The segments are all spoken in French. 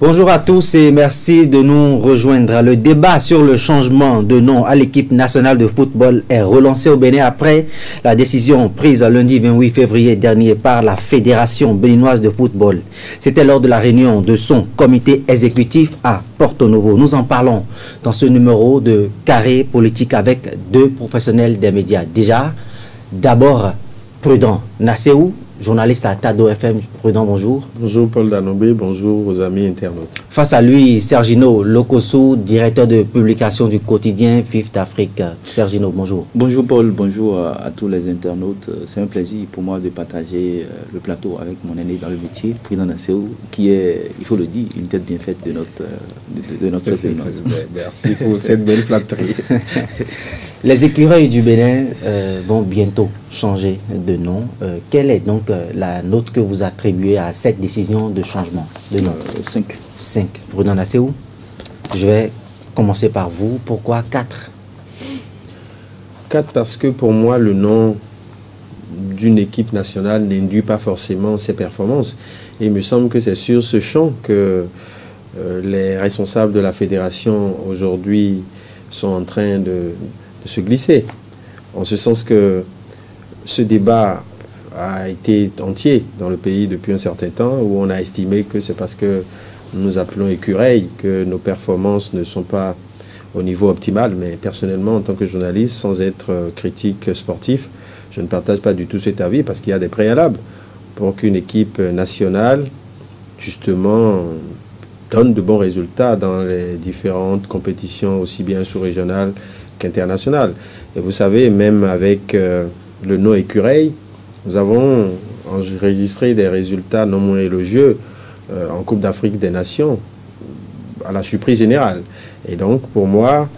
Bonjour à tous et merci de nous rejoindre. Le débat sur le changement de nom à l'équipe nationale de football est relancé au Bénin après la décision prise lundi 28 février dernier par la Fédération béninoise de football. C'était lors de la réunion de son comité exécutif à Porto Novo. Nous en parlons dans ce numéro de Carré Politique avec deux professionnels des médias. Déjà, d'abord, Prudent Nasséou, journaliste à Tado FM. Prudent, bonjour. Bonjour Paul Danobé, bonjour aux amis internautes. Face à lui, Sergino Lokossou, directeur de publication du quotidien Fifth Afrique. Sergino, bonjour. Bonjour Paul, bonjour à tous les internautes. C'est un plaisir pour moi de partager le plateau avec mon aîné dans le métier, Prudent Nasséou, qui est, il faut le dire, une tête bien faite de notre présidence. Merci pour cette belle flatterie. Les écureuils du Bénin vont bientôt changer de nom. Quelle est donc la note que vous attribuez à cette décision de changement de nom? 5. Prudent Nasséou, je vais commencer par vous. Pourquoi 4? 4 parce que pour moi, le nom d'une équipe nationale n'induit pas forcément ses performances. Et il me semble que c'est sur ce champ que les responsables de la fédération aujourd'hui sont en train de se glisser. En ce sens que ce débat a été entier dans le pays depuis un certain temps, où on a estimé que c'est parce que nous appelons écureuil que nos performances ne sont pas au niveau optimal. Mais personnellement, en tant que journaliste, sans être critique sportif, je ne partage pas du tout cet avis parce qu'il y a des préalables pour qu'une équipe nationale, justement, donne de bons résultats dans les différentes compétitions, aussi bien sous-régionales qu'internationales. Et vous savez, même avec le nom écureuil, nous avons enregistré des résultats non moins élogieux en Coupe d'Afrique des Nations, à la surprise générale. Et donc, pour moi,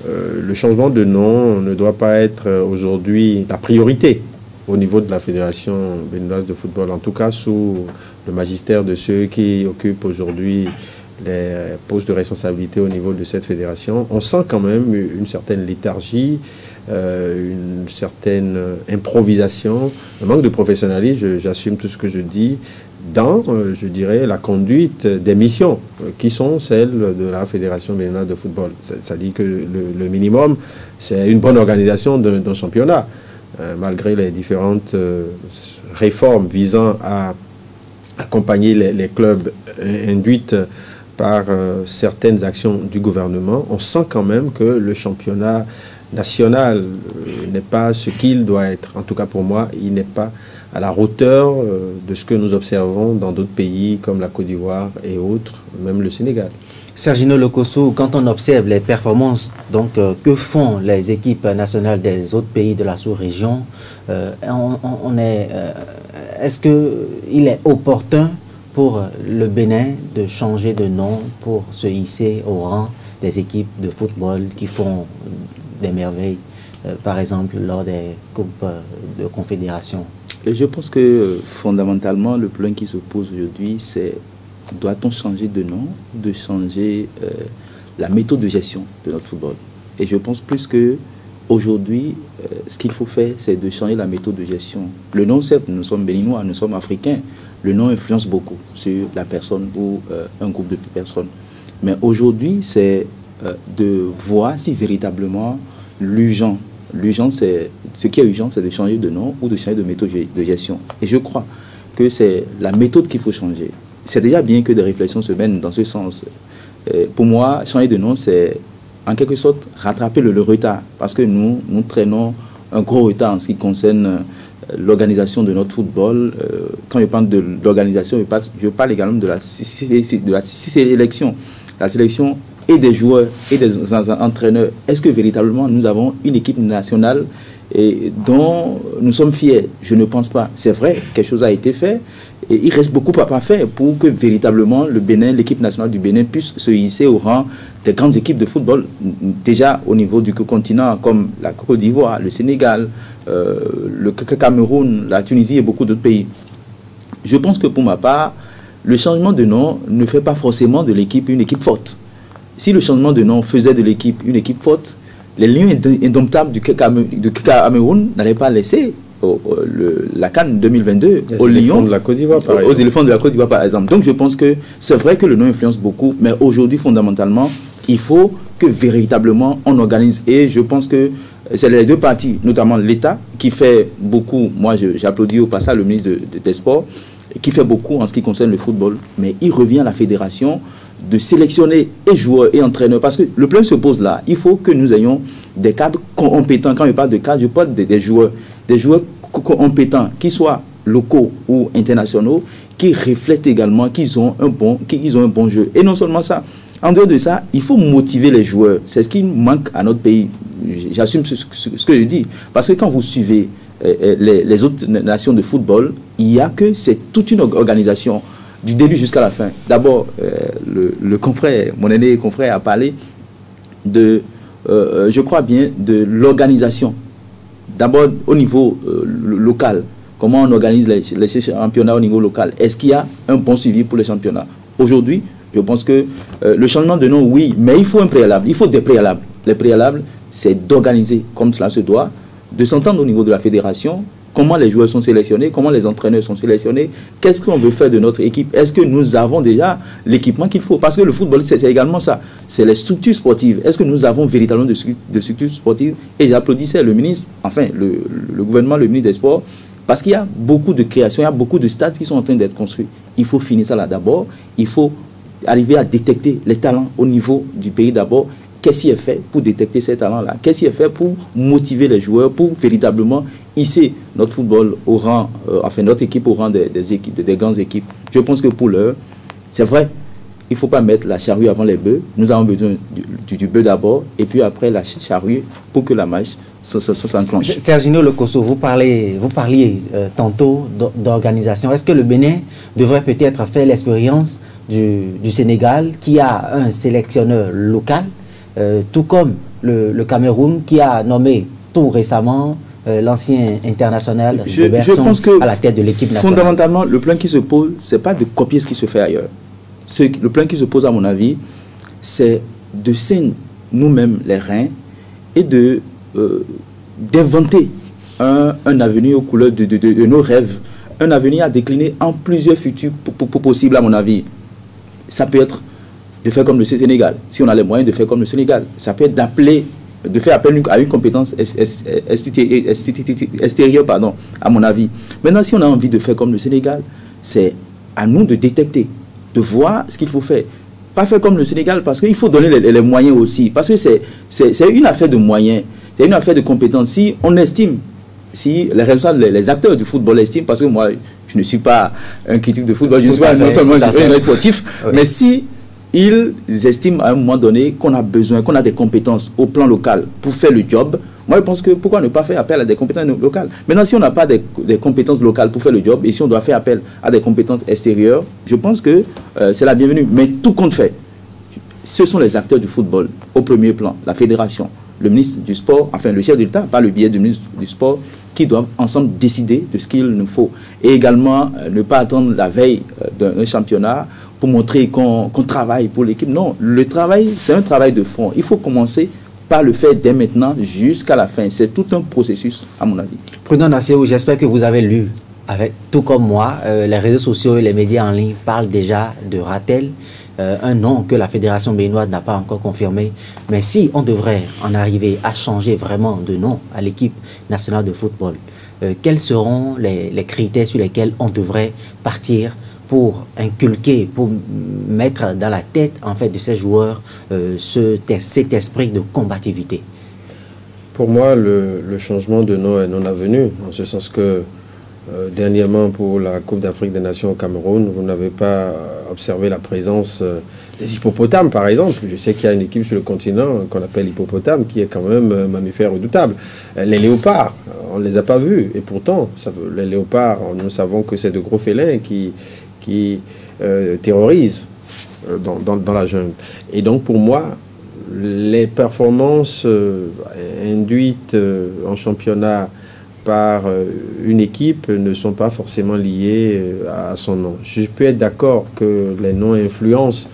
le changement de nom ne doit pas être aujourd'hui la priorité au niveau de la Fédération béninoise de football, en tout cas sous le magistère de ceux qui occupent aujourd'hui les postes de responsabilité au niveau de cette fédération. On sent quand même une certaine léthargie, une certaine improvisation, un manque de professionnalisme, j'assume tout ce que je dis, dans, je dirais, la conduite des missions qui sont celles de la Fédération béninoise de football. Ça dit que le minimum, c'est une bonne organisation d'un championnat, malgré les différentes réformes visant à accompagner les clubs induites par certaines actions du gouvernement. On sent quand même que le championnat national n'est pas ce qu'il doit être. En tout cas pour moi, il n'est pas à la hauteur de ce que nous observons dans d'autres pays comme la Côte d'Ivoire et autres, même le Sénégal. Sergino Lokossou, quand on observe les performances donc, que font les équipes nationales des autres pays de la sous-région, est-ce qu'il est opportun pour le Bénin de changer de nom pour se hisser au rang des équipes de football qui font des merveilles, par exemple lors des coupes de confédération? Et je pense que fondamentalement, le problème qui se pose aujourd'hui, c'est doit-on changer de nom, de changer la méthode de gestion de notre football? Et je pense plus que aujourd'hui, ce qu'il faut faire, c'est de changer la méthode de gestion. Le nom, certes, nous sommes béninois, nous sommes africains. Le nom influence beaucoup sur la personne ou un groupe de personnes. Mais aujourd'hui, c'est de voir si véritablement l'urgent, ce qui est urgent, c'est de changer de nom ou de changer de méthode de gestion. Et je crois que c'est la méthode qu'il faut changer. C'est déjà bien que des réflexions se mènent dans ce sens. Pour moi, changer de nom, c'est en quelque sorte rattraper le retard. Parce que nous traînons un gros retard en ce qui concerne l'organisation de notre football. Quand je parle de l'organisation, je parle également de la sélection. La sélection et des joueurs et des entraîneurs. Est-ce que véritablement nous avons une équipe nationale dont nous sommes fiers? Je ne pense pas. C'est vrai, quelque chose a été fait. Et il reste beaucoup à faire pour que véritablement le Bénin, l'équipe nationale du Bénin puisse se hisser au rang des grandes équipes de football. Déjà au niveau du continent comme la Côte d'Ivoire, le Sénégal, le Cameroun, la Tunisie et beaucoup d'autres pays. Je pense que pour ma part, le changement de nom ne fait pas forcément de l'équipe une équipe forte. Si le changement de nom faisait de l'équipe une équipe forte, les lions indomptables du Cameroun n'allaient pas laisser la CAN 2022 aux Lions, de la Côte d'Ivoire, aux éléphants de la Côte d'Ivoire par exemple. Donc je pense que c'est vrai que le nom influence beaucoup, mais aujourd'hui fondamentalement, il faut que véritablement on organise. Et je pense que c'est les deux parties, notamment l'État, qui fait beaucoup. Moi j'applaudis au passage le ministre des Sports, qui fait beaucoup en ce qui concerne le football, mais il revient à la fédération de sélectionner et joueurs et entraîneurs, parce que le problème se pose là. Il faut que nous ayons des cadres compétents. Quand je parle de cadres, je parle des joueurs compétents, qu'ils soient locaux ou internationaux, qui reflètent également qu'ils ont un bon jeu. Et non seulement ça, en dehors de ça, il faut motiver les joueurs. C'est ce qui manque à notre pays. J'assume ce que je dis, parce que quand vous suivez les autres nations de football, il y a que c'est toute une organisation du début jusqu'à la fin. D'abord, le confrère, mon aîné confrère a parlé de, je crois bien, de l'organisation. D'abord au niveau local, comment on organise les championnats au niveau local. Est-ce qu'il y a un bon suivi pour les championnats? Aujourd'hui, je pense que le changement de nom, oui, mais il faut un préalable, il faut des préalables. Les préalables, c'est d'organiser comme cela se doit, de s'entendre au niveau de la fédération, comment les joueurs sont sélectionnés, comment les entraîneurs sont sélectionnés, qu'est-ce qu'on veut faire de notre équipe, est-ce que nous avons déjà l'équipement qu'il faut, parce que le football c'est également ça, c'est les structures sportives, est-ce que nous avons véritablement de structures sportives? Et j'applaudissais le ministre, enfin le gouvernement, le ministre des Sports, parce qu'il y a beaucoup de créations, il y a beaucoup de stades qui sont en train d'être construits. Il faut finir ça là d'abord, il faut arriver à détecter les talents au niveau du pays d'abord. Qu'est-ce qui est fait pour détecter ces talents-là? Qu'est-ce qui est fait pour motiver les joueurs, pour véritablement hisser notre football au rang, enfin notre équipe au rang des grandes équipes? Je pense que pour l'heure, c'est vrai, il ne faut pas mettre la charrue avant les bœufs. Nous avons besoin du bœuf d'abord, et puis après la charrue pour que la marche s'enclenche. Serginho Lekosso, vous parliez tantôt d'organisation. Est-ce que le Bénin devrait peut-être faire l'expérience du Sénégal, qui a un sélectionneur local, tout comme le Cameroun, qui a nommé tout récemment l'ancien international à la tête de l'équipe nationale? Fondamentalement, le plan qui se pose, ce n'est pas de copier ce qui se fait ailleurs. Le plan qui se pose, à mon avis, c'est de saigner nous-mêmes les reins et d'inventer un avenir aux couleurs de nos rêves, un avenir à décliner en plusieurs futurs possibles, à mon avis. Ça peut être de faire comme le Sénégal, si on a les moyens de faire comme le Sénégal. Ça peut être de faire appel à une compétence extérieure, à mon avis. Maintenant, si on a envie de faire comme le Sénégal, c'est à nous de détecter, de voir ce qu'il faut faire. Pas faire comme le Sénégal, parce qu'il faut donner les moyens aussi. Parce que c'est une affaire de moyens, c'est une affaire de compétences. Si on estime, si les acteurs du football estiment, parce que moi, je ne suis pas un critique de football, je ne suis pas non seulement un sportif, oui. Mais si ils estiment à un moment donné qu'on a besoin, qu'on a des compétences au plan local pour faire le job, moi je pense que pourquoi ne pas faire appel à des compétences locales? Maintenant, si on n'a pas des compétences locales pour faire le job, et si on doit faire appel à des compétences extérieures, je pense que c'est la bienvenue. Mais tout compte fait, ce sont les acteurs du football au premier plan, la fédération, le ministre du sport, enfin le chef de l'État, par le biais du ministre du sport, qui doivent ensemble décider de ce qu'il nous faut. Et également, ne pas attendre la veille d'un championnat pour montrer qu'on travaille pour l'équipe. Non, le travail, c'est un travail de fond. Il faut commencer par le faire dès maintenant jusqu'à la fin. C'est tout un processus, à mon avis. Prudent Nasséou, j'espère que vous avez lu, tout comme moi, les réseaux sociaux et les médias en ligne parlent déjà de Ratel, un nom que la Fédération béninoise n'a pas encore confirmé. Mais si on devrait en arriver à changer vraiment de nom à l'équipe nationale de football, quels seront les critères sur lesquels on devrait partir pour inculquer, pour mettre dans la tête en fait de ces joueurs cet esprit de combativité? Pour moi, le changement de nom est non avenu, en ce sens que dernièrement pour la Coupe d'Afrique des Nations au Cameroun, vous n'avez pas observé la présence des hippopotames, par exemple. Je sais qu'il y a une équipe sur le continent qu'on appelle hippopotame, qui est quand même un mammifère redoutable. Les léopards, on ne les a pas vus, et pourtant, les léopards, nous savons que c'est de gros félins qui terrorisent dans la jungle. Et donc pour moi, les performances induites en championnat par une équipe ne sont pas forcément liées à son nom. Je peux être d'accord que les noms influencent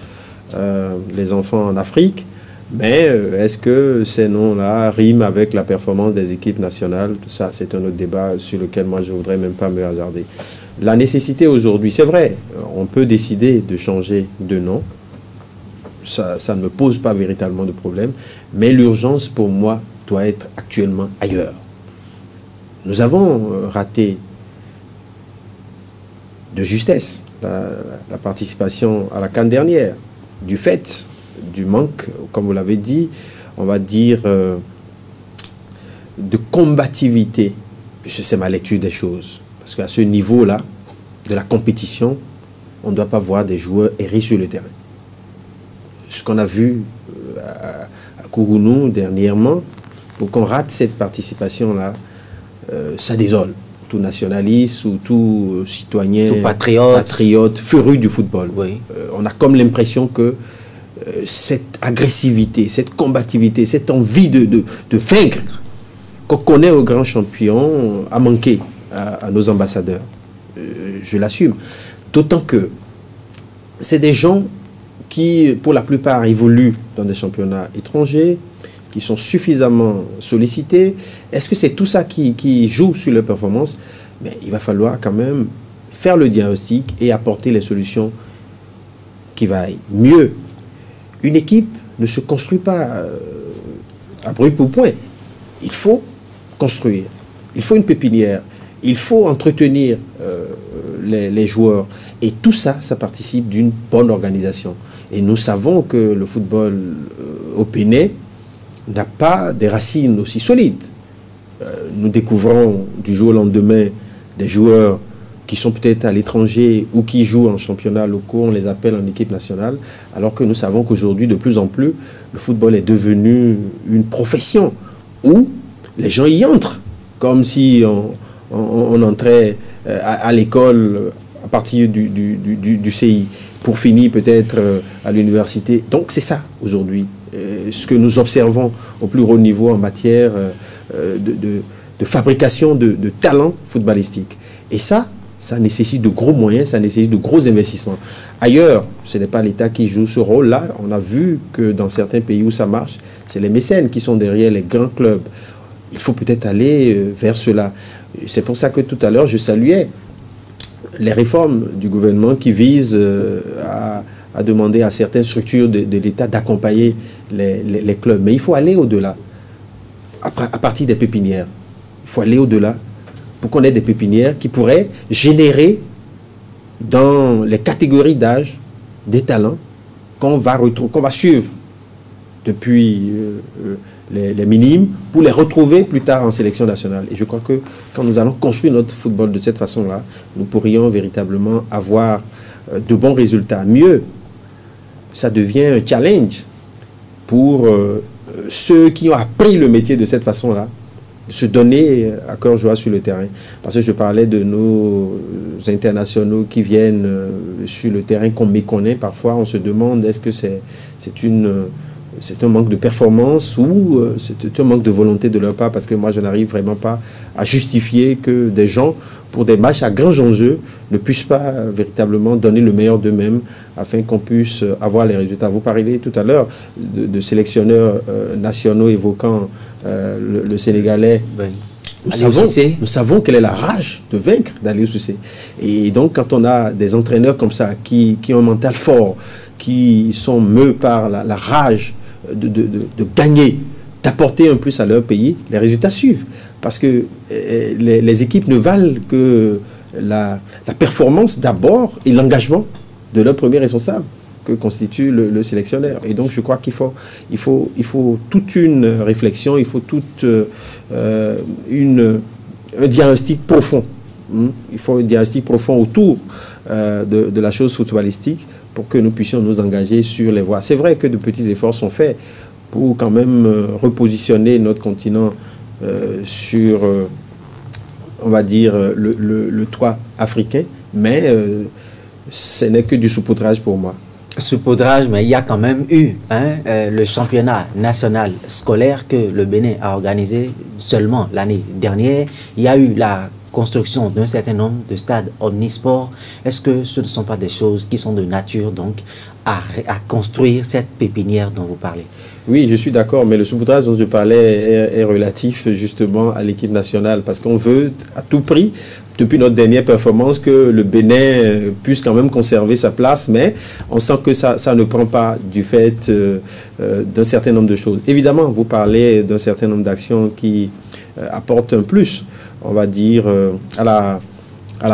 les enfants en Afrique, Mais est-ce que ces noms-là riment avec la performance des équipes nationales? Ça, c'est un autre débat sur lequel moi, je ne voudrais même pas me hasarder. La nécessité aujourd'hui, c'est vrai, on peut décider de changer de nom. Ça ne me pose pas véritablement de problème. Mais l'urgence, pour moi, doit être actuellement ailleurs. Nous avons raté de justesse la participation à la CAN dernière, du fait du manque, comme vous l'avez dit, on va dire, de combativité. C'est ma lecture des choses. Parce qu'à ce niveau-là, de la compétition, on ne doit pas voir des joueurs errer sur le terrain. Ce qu'on a vu à Kourounou dernièrement, pour qu'on rate cette participation-là, ça désole tout nationaliste ou tout citoyen, tout patriote féru du football. Oui. On a comme l'impression que cette agressivité, cette combativité, cette envie de vaincre qu'on connaît aux grands champions a manqué à nos ambassadeurs. Je l'assume. D'autant que c'est des gens qui, pour la plupart, évoluent dans des championnats étrangers, qui sont suffisamment sollicités. Est-ce que c'est tout ça qui joue sur leur performance? Mais il va falloir quand même faire le diagnostic et apporter les solutions qui vaillent. Mieux, une équipe ne se construit pas à brûle pour point. Il faut construire. Il faut une pépinière. Il faut entretenir les joueurs. Et tout ça, ça participe d'une bonne organisation. Et nous savons que le football au Bénin n'a pas des racines aussi solides. Nous découvrons du jour au lendemain des joueurs qui sont peut-être à l'étranger ou qui jouent en championnat locaux, on les appelle en équipe nationale, alors que nous savons qu'aujourd'hui, de plus en plus, le football est devenu une profession où les gens y entrent, comme si on entrait à l'école à partir du CI, pour finir peut-être à l'université. Donc c'est ça, aujourd'hui, ce que nous observons au plus haut niveau en matière de fabrication de talents footballistiques. Et ça nécessite de gros moyens, ça nécessite de gros investissements. Ailleurs, ce n'est pas l'État qui joue ce rôle-là. On a vu que dans certains pays où ça marche, c'est les mécènes qui sont derrière les grands clubs. Il faut peut-être aller vers cela. C'est pour ça que tout à l'heure, je saluais les réformes du gouvernement qui visent à demander à certaines structures de l'État d'accompagner les clubs. Mais il faut aller au-delà, à partir des pépinières. Il faut aller au-delà pour qu'on ait des pépinières qui pourraient générer dans les catégories d'âge des talents qu'on va suivre depuis les minimes pour les retrouver plus tard en sélection nationale. Et je crois que quand nous allons construire notre football de cette façon-là, nous pourrions véritablement avoir de bons résultats. Mieux, ça devient un challenge pour ceux qui ont appris le métier de cette façon-là, se donner à cœur joie sur le terrain. Parce que je parlais de nos internationaux qui viennent sur le terrain qu'on méconnaît. Parfois, on se demande est-ce que c'est un manque de performance ou c'est un manque de volonté de leur part, parce que moi, je n'arrive vraiment pas à justifier que des gens, pour des matchs à grands enjeux, ne puissent pas véritablement donner le meilleur d'eux-mêmes afin qu'on puisse avoir les résultats. Vous parliez tout à l'heure de sélectionneurs nationaux évoquant le Sénégalais. Ben, nous savons quelle est la rage de vaincre d'Aliou Cissé. Et donc, quand on a des entraîneurs comme ça, qui ont un mental fort, qui sont meus par la rage de gagner, d'apporter un plus à leur pays, les résultats suivent. Parce que les équipes ne valent que la performance d'abord et l'engagement de leur premier responsable que constitue le sélectionneur. Et donc je crois qu'il faut toute une réflexion, il faut un diagnostic profond. Il faut un diagnostic profond autour de la chose footballistique pour que nous puissions nous engager sur les voies. C'est vrai que de petits efforts sont faits pour quand même repositionner notre continent sur, on va dire, le toit africain, mais ce n'est que du saupoudrage pour moi. Saupoudrage, mais il y a quand même eu le championnat national scolaire que le Bénin a organisé seulement l'année dernière. Il y a eu la construction d'un certain nombre de stades omnisports, est-ce que ce ne sont pas des choses qui sont de nature donc à construire cette pépinière dont vous parlez? Oui, je suis d'accord, mais le saupoudrage dont je parlais est relatif justement à l'équipe nationale, parce qu'on veut à tout prix, depuis notre dernière performance, que le Bénin puisse quand même conserver sa place, mais on sent que ça ne prend pas du fait d'un certain nombre de choses. Évidemment, vous parlez d'un certain nombre d'actions qui apportent un plus, on va dire, à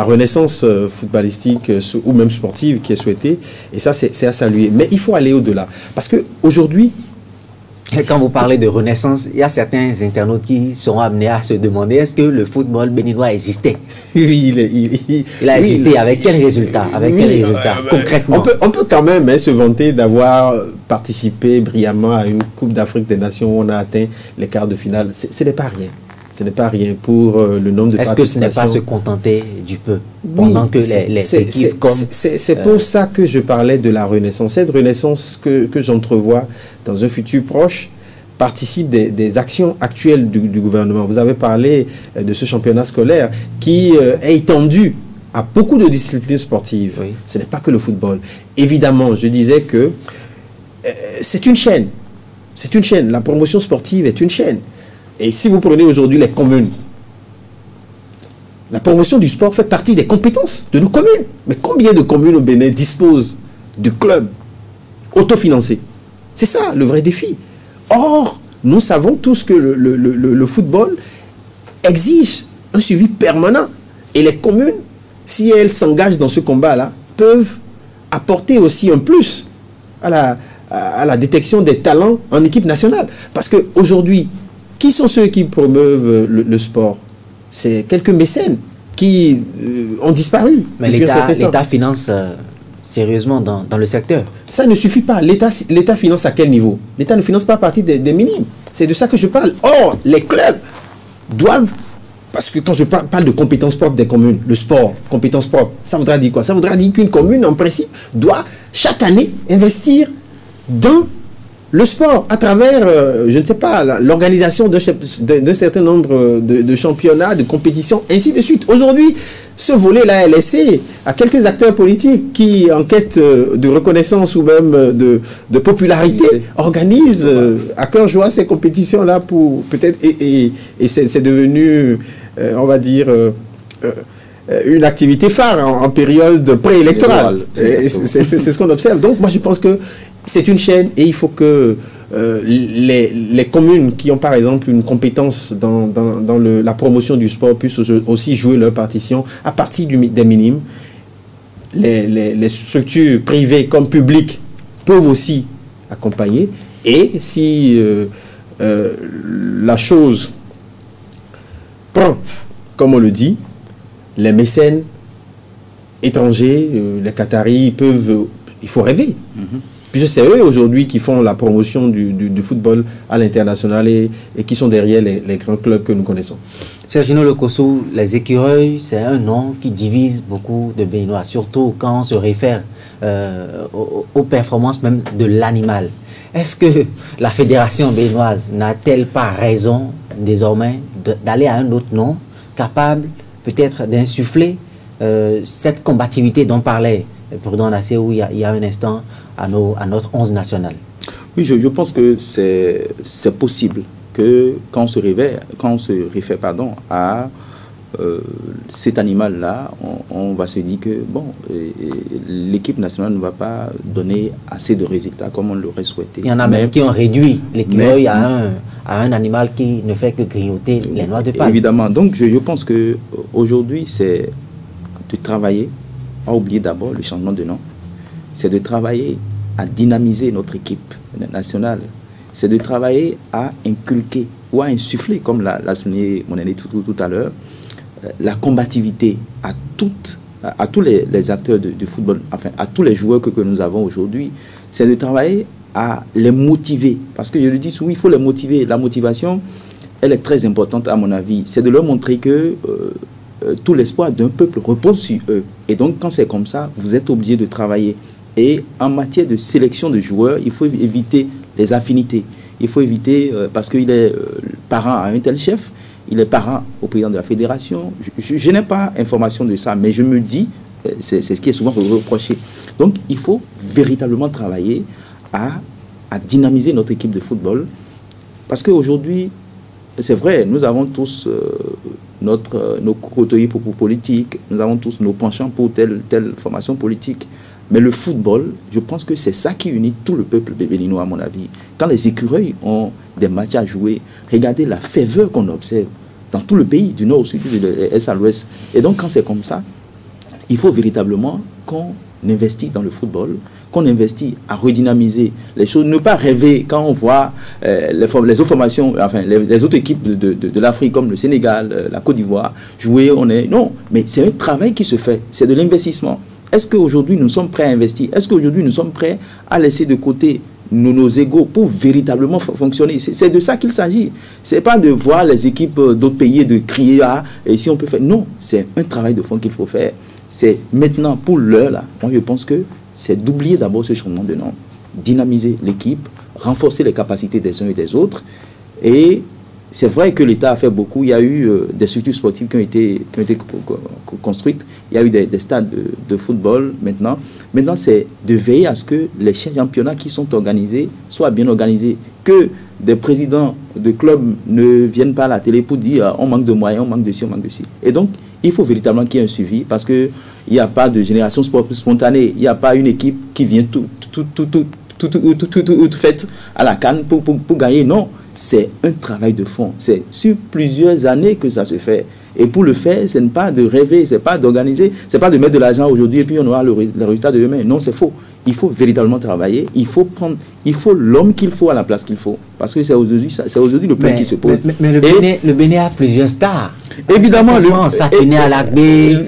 la renaissance footballistique ou même sportive qui est souhaitée, et ça c'est à saluer. Mais il faut aller au-delà, parce qu'aujourd'hui, quand vous parlez de renaissance, il y a certains internautes qui seront amenés à se demander est-ce que le football béninois existait? Oui, il a existé. Avec quel résultat? Avec quel résultat concrètement? On peut quand même se vanter d'avoir participé brillamment à une Coupe d'Afrique des Nations où on a atteint les quarts de finale. Ce n'est pas rien. Ce n'est pas rien pour le nombre de participations. Est-ce que ce n'est pas se contenter du peu pendant que les équipes comme... C'est pour ça que je parlais de la renaissance. Cette renaissance que j'entrevois dans un futur proche participe des actions actuelles du gouvernement. Vous avez parlé de ce championnat scolaire qui est étendu à beaucoup de disciplines sportives. Oui. Ce n'est pas que le football. Évidemment, je disais que c'est une chaîne. C'est une chaîne. La promotion sportive est une chaîne. Et si vous prenez aujourd'hui les communes, la promotion du sport fait partie des compétences de nos communes. Mais combien de communes au Bénin disposent de clubs autofinancés? C'est ça le vrai défi. Or, nous savons tous que le football exige un suivi permanent. Et les communes, si elles s'engagent dans ce combat-là, peuvent apporter aussi un plus à la détection des talents en équipe nationale. Parce qu'aujourd'hui, qui sont ceux qui promeuvent le sport? C'est quelques mécènes qui ont disparu. Mais l'État finance sérieusement dans le secteur. Ça ne suffit pas. L'État finance à quel niveau? L'État ne finance pas à partir des minimes. C'est de ça que je parle. Or, les clubs doivent... Parce que quand je parle de compétences propres des communes, le sport, compétences propres, ça voudra dire quoi? Ça voudra dire qu'une commune, en principe, doit chaque année investir dans le sport, à travers, je ne sais pas, l'organisation d'un certain nombre de championnats, de compétitions, ainsi de suite. Aujourd'hui, ce volet-là est laissé à quelques acteurs politiques qui, en quête de reconnaissance ou même de popularité, organisent à cœur joie ces compétitions-là pour peut-être... Et c'est devenu, on va dire... une activité phare en période préélectorale. C'est ce qu'on observe. Donc, moi, je pense que c'est une chaîne et il faut que les communes qui ont par exemple une compétence dans la promotion du sport puissent aussi jouer leur partition à partir des minimes. Les structures privées comme publiques peuvent aussi accompagner. Et si la chose prend, comme on le dit, les mécènes étrangers, les Qataris peuvent... Il faut rêver. Puisque c'est eux aujourd'hui qui font la promotion du football à l'international et qui sont derrière les grands clubs que nous connaissons. Sergino Lokosso, les écureuils, c'est un nom qui divise beaucoup de Béninois, surtout quand on se réfère aux performances même de l'animal. Est-ce que la fédération béninoise n'a-t-elle pas raison désormais d'aller à un autre nom capable peut-être d'insuffler cette combativité dont parlait Prudent Nassé-Ou il y a un instant à notre 11 national? Oui, je pense que c'est possible que quand on se réfère à cet animal-là, on va se dire que bon, l'équipe nationale ne va pas donner assez de résultats comme on l'aurait souhaité. Il y en a même qui ont réduit l'écureuil à un animal qui ne fait que grignoter les noix de palme. Évidemment. Donc je pense qu'aujourd'hui, c'est de travailler, à oublier d'abord le changement de nom, c'est de travailler à dynamiser notre équipe nationale, c'est de travailler à inculquer ou à insuffler, comme l'a souligné mon aîné tout à l'heure, la combativité à tous les acteurs du football, enfin à tous les joueurs que nous avons aujourd'hui. C'est de travailler à les motiver, parce que je le dis, oui, il faut les motiver. La motivation, elle est très importante à mon avis. C'est de leur montrer que tout l'espoir d'un peuple repose sur eux. Et donc, quand c'est comme ça, vous êtes obligé de travailler. Et en matière de sélection de joueurs, il faut éviter les affinités. Il faut éviter, parce qu'il est parent à un tel chef, il est parent au président de la fédération. Je n'ai pas information de ça, mais je me dis, c'est ce qui est souvent reproché. Donc, il faut véritablement travailler à dynamiser notre équipe de football. Parce qu'aujourd'hui, c'est vrai, nous avons tous nos côtoyers politiques, nous avons tous nos penchants pour telle formation politique. Mais le football, je pense que c'est ça qui unit tout le peuple de béninois, à mon avis. Quand les écureuils ont des matchs à jouer, regardez la ferveur qu'on observe dans tout le pays, du nord au sud, de l'est à l'ouest. Et donc, quand c'est comme ça, il faut véritablement qu'on investit dans le football, qu'on investit à redynamiser les choses, ne pas rêver quand on voit les autres formations, enfin les autres équipes de l'Afrique comme le Sénégal, la Côte d'Ivoire jouer, non, mais c'est un travail qui se fait, c'est de l'investissement. Est-ce qu'aujourd'hui nous sommes prêts à investir? Est-ce qu'aujourd'hui nous sommes prêts à laisser de côté nos égos pour véritablement fonctionner? C'est de ça qu'il s'agit. Ce n'est pas de voir les équipes d'autres pays et de crier et si on peut faire. Non, c'est un travail de fond qu'il faut faire. C'est maintenant, pour l'heure, là, moi je pense que c'est d'oublier d'abord ce changement de nom, dynamiser l'équipe, renforcer les capacités des uns et des autres. Et c'est vrai que l'État a fait beaucoup. Il y a eu des structures sportives qui ont été construites. Il y a eu des stades de football maintenant. Maintenant, c'est de veiller à ce que les championnats qui sont organisés soient bien organisés. Que des présidents de clubs ne viennent pas à la télé pour dire on manque de moyens, on manque de ci, on manque de ci. Et donc, il faut véritablement qu'il y ait un suivi parce qu'il n'y a pas de génération spontanée. Il n'y a pas une équipe qui vient tout faite à la canne pour gagner. Non. C'est un travail de fond. C'est sur plusieurs années que ça se fait. Et pour le faire, ce n'est pas de rêver, ce n'est pas d'organiser, ce n'est pas de mettre de l'argent aujourd'hui et puis on aura le résultat de demain. Non, c'est faux. Il faut véritablement travailler. Il faut l'homme qu'il faut à la place qu'il faut. Parce que c'est aujourd'hui le plan qui se pose. Mais le Bénin a plusieurs stars. Évidemment. Sakiné Alakbe,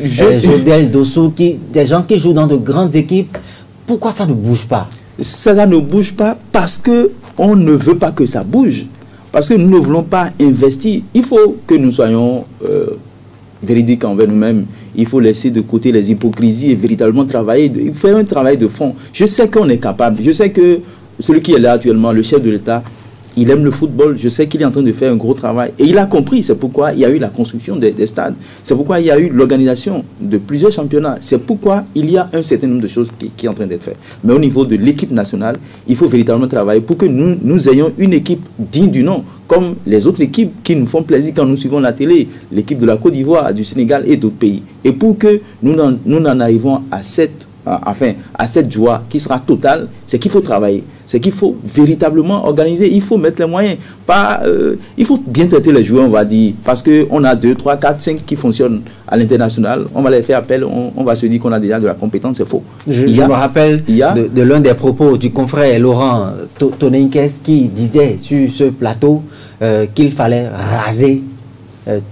Jodel Dosso, des gens qui jouent dans de grandes équipes. Pourquoi ça ne bouge pas? Ça ne bouge pas parce qu'on ne veut pas que ça bouge. Parce que nous ne voulons pas investir. Il faut que nous soyons véridiques envers nous-mêmes. Il faut laisser de côté les hypocrisies et véritablement travailler. Il faut faire un travail de fond. Je sais qu'on est capable. Je sais que celui qui est là actuellement, le chef de l'État, il aime le football. Je sais qu'il est en train de faire un gros travail. Et il a compris. C'est pourquoi il y a eu la construction des stades. C'est pourquoi il y a eu l'organisation de plusieurs championnats. C'est pourquoi il y a un certain nombre de choses qui est en train d'être faites. Mais au niveau de l'équipe nationale, il faut véritablement travailler pour que nous ayons une équipe digne du nom, comme les autres équipes qui nous font plaisir quand nous suivons la télé, l'équipe de la Côte d'Ivoire, du Sénégal et d'autres pays. Et pour que nous en arrivons à cette joie qui sera totale, c'est qu'il faut travailler. C'est qu'il faut véritablement organiser. Il faut mettre les moyens. Il faut bien traiter les joueurs, on va dire. Parce qu'on a 2, 3, 4, 5 qui fonctionnent à l'international. On va les faire appel. On va se dire qu'on a déjà de la compétence. C'est faux. Je me rappelle de l'un des propos du confrère Laurent Toninkes qui disait sur ce plateau qu'il fallait raser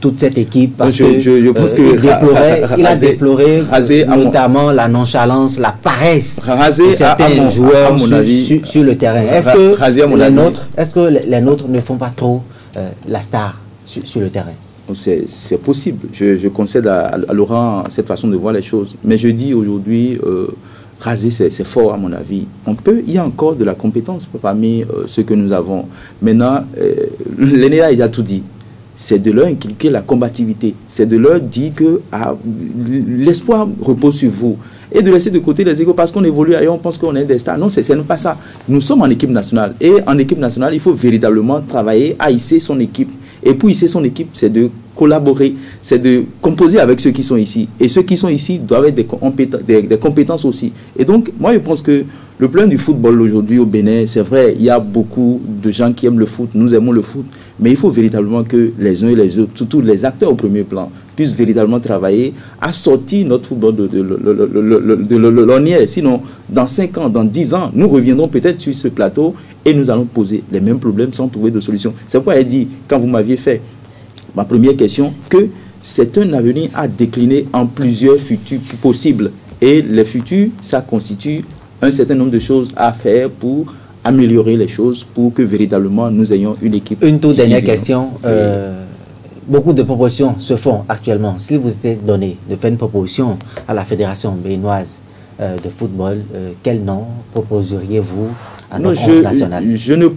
toute cette équipe parce il a déploré notamment la nonchalance, la paresse de certains joueurs sur le terrain. Est-ce que les nôtres ne font pas trop la star sur le terrain? C'est possible. Je concède à Laurent cette façon de voir les choses. Mais je dis aujourd'hui, raser, c'est fort à mon avis. Il y a encore de la compétence parmi ceux que nous avons. Maintenant, l'ENEA a tout dit. C'est de leur inculquer la combativité. C'est de leur dire que l'espoir repose sur vous. Et de laisser de côté les égos parce qu'on évolue ailleurs, on pense qu'on est des stars. Non, c'est pas ça. Nous sommes en équipe nationale. Et en équipe nationale, il faut véritablement travailler à hisser son équipe. Et pour hisser son équipe, c'est de collaborer, c'est de composer avec ceux qui sont ici. Et ceux qui sont ici doivent être des compétences aussi. Et donc, moi, je pense que le plan du football aujourd'hui au Bénin, c'est vrai, il y a beaucoup de gens qui aiment le foot, nous aimons le foot, mais il faut véritablement que les uns et les autres, surtout les acteurs au premier plan, puissent véritablement travailler à sortir notre football de l'ornière. Sinon, dans 5 ans, dans 10 ans, nous reviendrons peut-être sur ce plateau et nous allons poser les mêmes problèmes sans trouver de solution. C'est pourquoi elle dit, quand vous m'aviez fait ma première question, que c'est un avenir à décliner en plusieurs futurs possibles. Et les futurs, ça constitue un certain nombre de choses à faire pour améliorer les choses, pour que véritablement nous ayons une équipe. Une toute dernière question. Beaucoup de propositions se font actuellement. S'il vous était donné de faire une proposition à la Fédération béninoise de football, quel nom proposeriez-vous à notre national? Je ne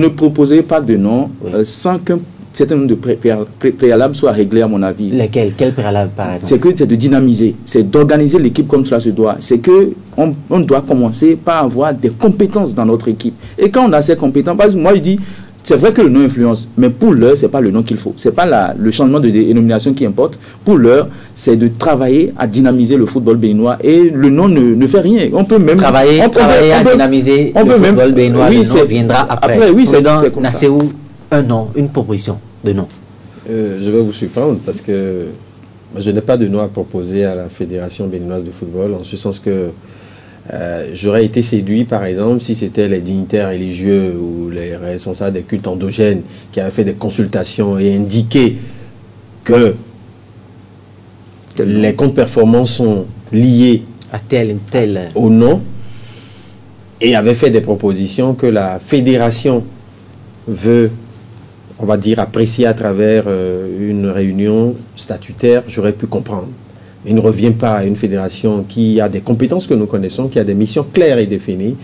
proposais pas de nom sans qu'un certain nombre de préalables soient réglés, à mon avis. Lesquels? Quels préalables, par exemple? C'est de dynamiser, c'est d'organiser l'équipe comme cela se doit. C'est qu'on doit commencer par avoir des compétences dans notre équipe. Et quand on a ces compétences, parce que moi je dis, c'est vrai que le nom influence, mais pour l'heure, ce n'est pas le nom qu'il faut. Ce n'est pas le changement de dénomination qui importe. Pour l'heure, c'est de travailler à dynamiser le football béninois. Et le nom ne fait rien. On peut même travailler à dynamiser le football béninois. Oui, le nom viendra après. Oui, c'est comme ça. Un nom, une proposition de nom. Je vais vous surprendre parce que je n'ai pas de nom à proposer à la Fédération béninoise de football, en ce sens que j'aurais été séduit, par exemple, si c'était les dignitaires religieux ou les responsables des cultes endogènes qui avaient fait des consultations et indiqué que les comptes performance sont liés à tel au nom et avaient fait des propositions que la fédération veut, on va dire, apprécier à travers une réunion statutaire, j'aurais pu comprendre. Il ne revient pas à une fédération qui a des compétences que nous connaissons, qui a des missions claires et définies.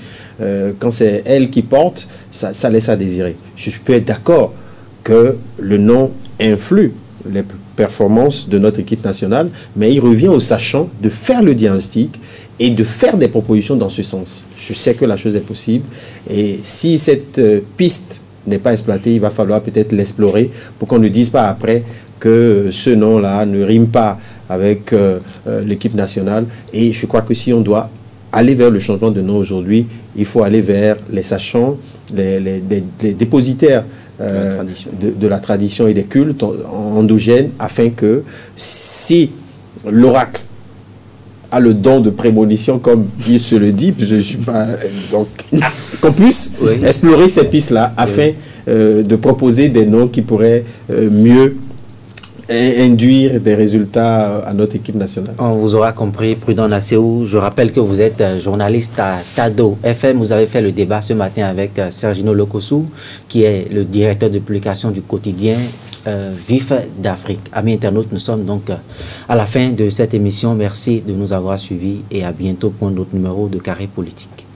Quand c'est elle qui porte, ça laisse à désirer. Je peux être d'accord que le nom influe les performances de notre équipe nationale, mais il revient aux sachants de faire le diagnostic et de faire des propositions dans ce sens. Je sais que la chose est possible, et si cette piste n'est pas exploitée, il va falloir peut-être l'explorer pour qu'on ne dise pas après que ce nom-là ne rime pas avec l'équipe nationale. Et je crois que si on doit aller vers le changement de nom aujourd'hui, il faut aller vers les sachants, les dépositaires de la tradition et des cultes endogènes, afin que si l'oracle a le don de prémonition, comme il se le dit, je suis pas, donc qu'on puisse explorer ces pistes-là afin de proposer des noms qui pourraient mieux induire des résultats à notre équipe nationale. On vous aura compris, Prudent Nasséou. Je rappelle que vous êtes journaliste à Tado FM. Vous avez fait le débat ce matin avec Sergino Lokossou, qui est le directeur de publication du quotidien Vif d'Afrique. Amis internautes, nous sommes donc à la fin de cette émission. Merci de nous avoir suivis et à bientôt pour un autre numéro de Carré Politique.